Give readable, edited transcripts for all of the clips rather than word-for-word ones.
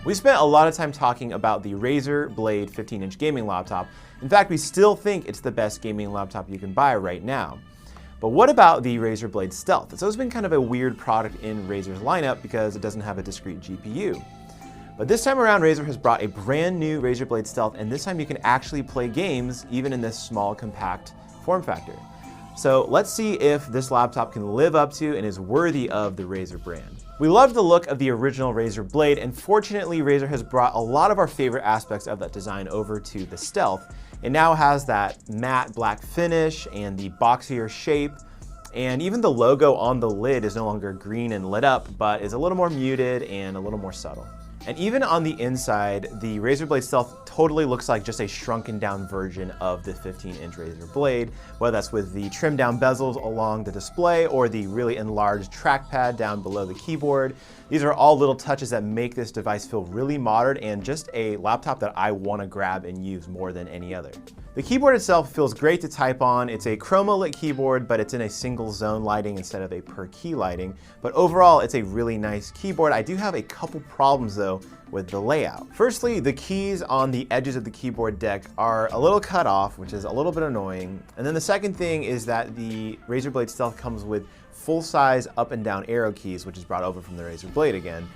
We spent a lot of time talking about the Razer Blade 15-inch gaming laptop. In fact, we still think it's the best gaming laptop you can buy right now. But what about the Razer Blade Stealth? It's always been kind of a weird product in Razer's lineup because it doesn't have a discrete GPU. But this time around, Razer has brought a brand new Razer Blade Stealth, and this time you can actually play games even in this small, compact form factor. So let's see if this laptop can live up to and is worthy of the Razer brand. We love the look of the original Razer Blade, and fortunately Razer has brought a lot of our favorite aspects of that design over to the Stealth. It now has that matte black finish and the boxier shape, and even the logo on the lid is no longer green and lit up, but is a little more muted and a little more subtle. And even on the inside, the Razer Blade Stealth totally looks like just a shrunken down version of the 15-inch Razer Blade, whether that's with the trimmed down bezels along the display or the really enlarged trackpad down below the keyboard. These are all little touches that make this device feel really modern and just a laptop that I want to grab and use more than any other. The keyboard itself feels great to type on. It's a chroma lit keyboard, but it's in a single zone lighting instead of a per key lighting. But overall, it's a really nice keyboard. I do have a couple problems though with the layout. Firstly, the keys on the edges of the keyboard deck are a little cut off, which is a little bit annoying. And then the second thing is that the Razer Blade Stealth comes with full-size up and down arrow keys, which is brought over from the Razer Blade again.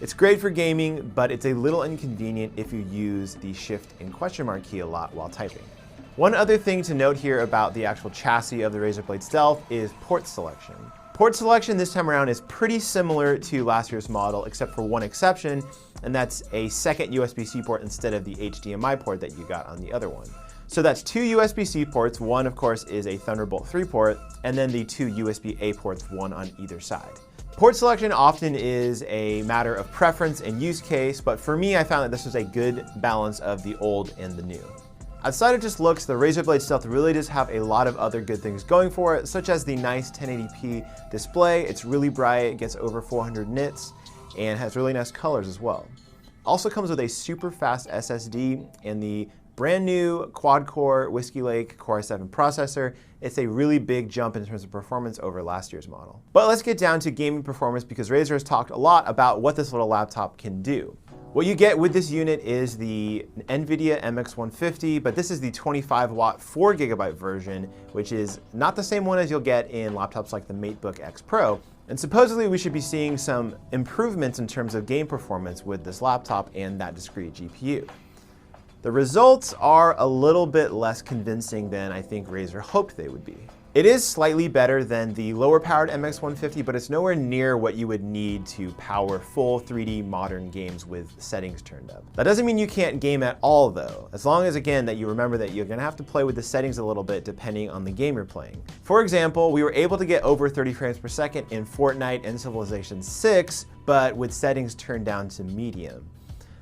It's great for gaming, but it's a little inconvenient if you use the shift and question mark key a lot while typing. One other thing to note here about the actual chassis of the Razer Blade Stealth is port selection. Port selection this time around is pretty similar to last year's model, except for one exception, and that's a second USB-C port instead of the HDMI port that you got on the other one. So that's two USB-C ports. One, of course, is a Thunderbolt 3 port, and then the two USB-A ports, one on either side. Port selection often is a matter of preference and use case, but for me, I found that this was a good balance of the old and the new. Outside of just looks, the Razer Blade Stealth really does have a lot of other good things going for it, such as the nice 1080p display. It's really bright, it gets over 400 nits, and has really nice colors as well. Also comes with a super fast SSD and the brand new quad-core Whiskey Lake Core i7 processor. It's a really big jump in terms of performance over last year's model. But let's get down to gaming performance because Razer has talked a lot about what this little laptop can do. What you get with this unit is the NVIDIA MX150, but this is the 25-watt 4GB version, which is not the same one as you'll get in laptops like the MateBook X Pro. And supposedly we should be seeing some improvements in terms of game performance with this laptop and that discrete GPU. The results are a little bit less convincing than I think Razer hoped they would be. It is slightly better than the lower powered MX150, but it's nowhere near what you would need to power full 3D modern games with settings turned up. That doesn't mean you can't game at all though, as long as again that you remember that you're gonna have to play with the settings a little bit depending on the game you're playing. For example, we were able to get over 30 frames per second in Fortnite and Civilization 6, but with settings turned down to medium.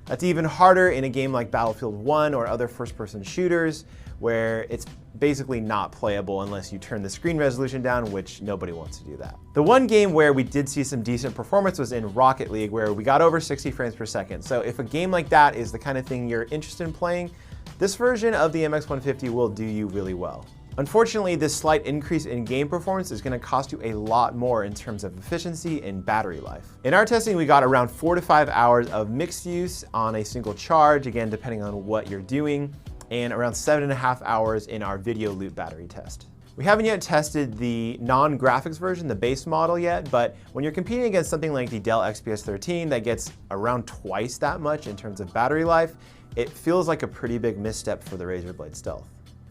That's even harder in a game like Battlefield 1 or other first-person shooters, where it's basically not playable unless you turn the screen resolution down, which nobody wants to do that. The one game where we did see some decent performance was in Rocket League, where we got over 60 frames per second. So if a game like that is the kind of thing you're interested in playing, this version of the MX150 will do you really well. Unfortunately, this slight increase in game performance is going to cost you a lot more in terms of efficiency and battery life. In our testing, we got around 4 to 5 hours of mixed use on a single charge, again, depending on what you're doing, and around 7.5 hours in our video loop battery test. We haven't yet tested the non-graphics version, the base model yet, but when you're competing against something like the Dell XPS 13 that gets around twice that much in terms of battery life, it feels like a pretty big misstep for the Razer Blade Stealth.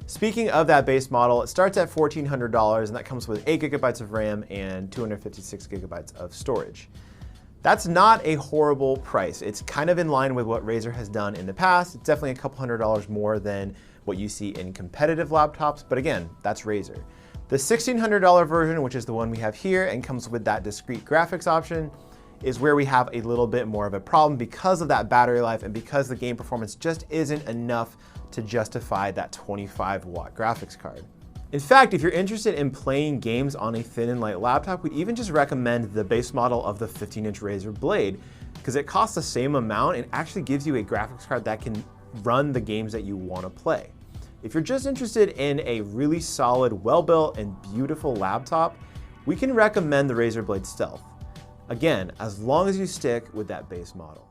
Speaking of that base model, it starts at $1,400 and that comes with 8 GB of RAM and 256 GB of storage. That's not a horrible price. It's kind of in line with what Razer has done in the past. It's definitely a couple $100 more than what you see in competitive laptops, but again, that's Razer. The $1,600 version, which is the one we have here and comes with that discrete graphics option, is where we have a little bit more of a problem because of that battery life and because the game performance just isn't enough to justify that 25-watt graphics card. In fact, if you're interested in playing games on a thin and light laptop, we'd even just recommend the base model of the 15-inch Razer Blade because it costs the same amount and actually gives you a graphics card that can run the games that you want to play. If you're just interested in a really solid, well-built, and beautiful laptop, we can recommend the Razer Blade Stealth. Again, as long as you stick with that base model.